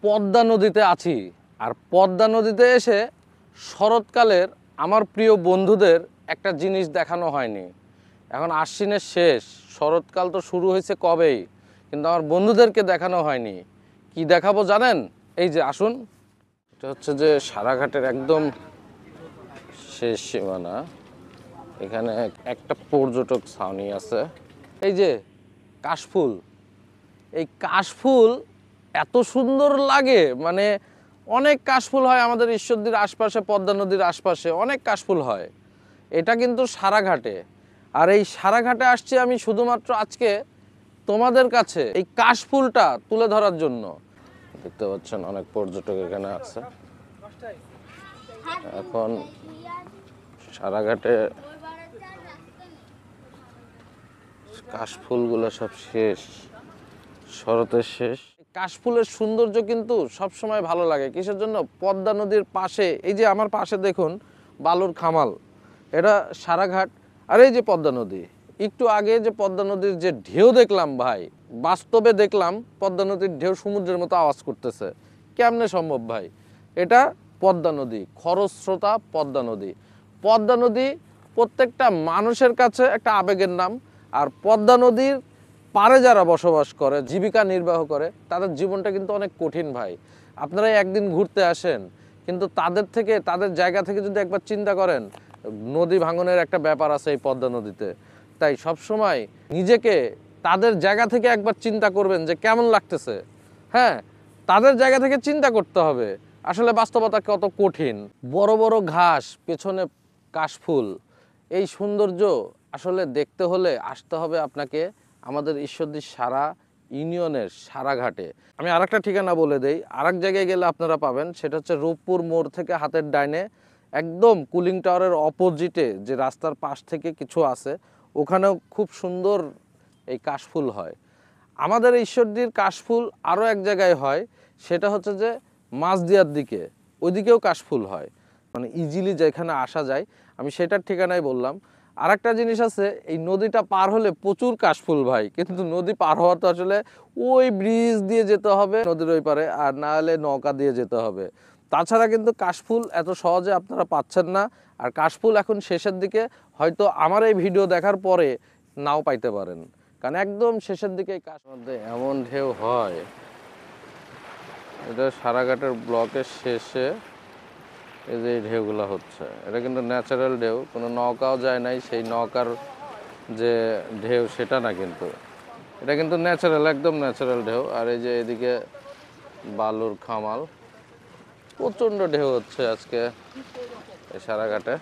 পদ্মা নদীতে আছি। আর পদ্মা নদীতে এসে শরৎকালের আমার প্রিয় বন্ধুদের একটা জিনিস দেখানো হয়নি। এখন আশ্বিনের শেষ, শরৎকাল তো শুরু হয়েছে কবেই, কিন্তু আমার বন্ধুদেরকে দেখানো হয়নি। কি দেখাবো জানেন? এই যে আসুন, এটা হচ্ছে যে সারাঘাটের একদম শেষ সীমানা। এখানে একটা পর্যটক ছাউনি আছে। এই যে কাশফুল, এই কাশফুল এত সুন্দর লাগে, মানে অনেক কাশফুল হয় আমাদের ঈশ্বরদীর আশপাশে, পদ্মা নদীর আশপাশে অনেক কাশফুল হয়। এটা কিন্তু সারাঘাটে। আর এই সারাঘাটে আসছি আমি শুধুমাত্র আজকে তোমাদের কাছে এই কাশফুলটা তুলে ধরার জন্য। দেখতে পাচ্ছেন অনেক পর্যটক এখানে আছে। এখন সারাঘাটে কাশফুলগুলো সব শেষ, শরতের শেষ। কাশফুলের সৌন্দর্য কিন্তু সবসময় ভালো লাগে। কিসের জন্য? পদ্মা নদীর পাশে, এই যে আমার পাশে দেখুন বালুর খামাল, এটা সারাঘাট। আর এই যে পদ্মা নদী, একটু আগে যে পদ্মা নদীর যে ঢেউ দেখলাম ভাই, বাস্তবে দেখলাম পদ্মা নদীর ঢেউ সমুদ্রের মতো আওয়াজ করতেছে। কেমনে সম্ভব ভাই? এটা পদ্মা নদী, খরস্রোতা পদ্মা নদী। পদ্মা নদী প্রত্যেকটা মানুষের কাছে একটা আবেগের নাম। আর পদ্মা নদীর পারে যারা বসবাস করে, জীবিকা নির্বাহ করে, তাদের জীবনটা কিন্তু অনেক কঠিন ভাই। আপনারা একদিন ঘুরতে আসেন, কিন্তু তাদের জায়গা থেকে যদি একবার চিন্তা করেন, নদী ভাঙনের একটা ব্যাপার আছে এই পদ্মা নদীতে। তাই সবসময় নিজেকে তাদের জায়গা থেকে একবার চিন্তা করবেন যে কেমন লাগতেছে। হ্যাঁ, তাদের জায়গা থেকে চিন্তা করতে হবে আসলে বাস্তবতা কত কঠিন। বড় বড় ঘাস, পেছনে কাশফুল, এই সৌন্দর্য আসলে দেখতে হলে আসতে হবে আপনাকে আমাদের ঈশ্বরদীর সারা ইউনিয়নের সারাঘাটে। আমি আরেকটা ঠিকানা বলে দেই, আরেক জায়গায় গেলে আপনারা পাবেন, সেটা হচ্ছে রূপপুর মোড় থেকে হাতের ডাইনে একদম কুলিং টাওয়ারের অপোজিটে যে রাস্তার পাশ থেকে কিছু আছে, ওখানেও খুব সুন্দর এই কাশফুল হয়। আমাদের ঈশ্বরদীর কাশফুল আরও এক জায়গায় হয়, সেটা হচ্ছে যে মাঝদিয়ার দিকে, ওইদিকেও কাশফুল হয়, মানে ইজিলি যেখানে আসা যায়। আমি সেটার ঠিকানাই বললাম। আর একটা জিনিস আছে, এই নদীটা পার হলে প্রচুর কাশফুল ভাই, কিন্তু নদী পার হওয়া তো আসলে ওই ব্রিজ দিয়ে যেতে হবে নদীর ওই পারে, আর না হলে নৌকা দিয়ে যেতে হবে। তাছাড়া কিন্তু কাশফুল এত সহজে আপনারা পাচ্ছেন না। আর কাশফুল এখন শেষের দিকে, হয়তো আমার এই ভিডিও দেখার পরে নাও পাইতে পারেন, কারণ একদম শেষের দিকে কাশ মধ্যে এমন ঢেউ হয়। এটা সারাঘাটের ব্লকের শেষে এই যে ঢেউগুলো হচ্ছে, এটা কিন্তু ন্যাচারাল ঢেউ, কোনো নৌকাও যায় নাই, সেই নৌকার যে ঢেউ সেটা না, কিন্তু এটা কিন্তু ন্যাচারাল, একদম ন্যাচারাল ঢেউ। আর এই যে এদিকে বালুর খামাল, প্রচণ্ড ঢেউ হচ্ছে আজকে এই সারাঘাটে।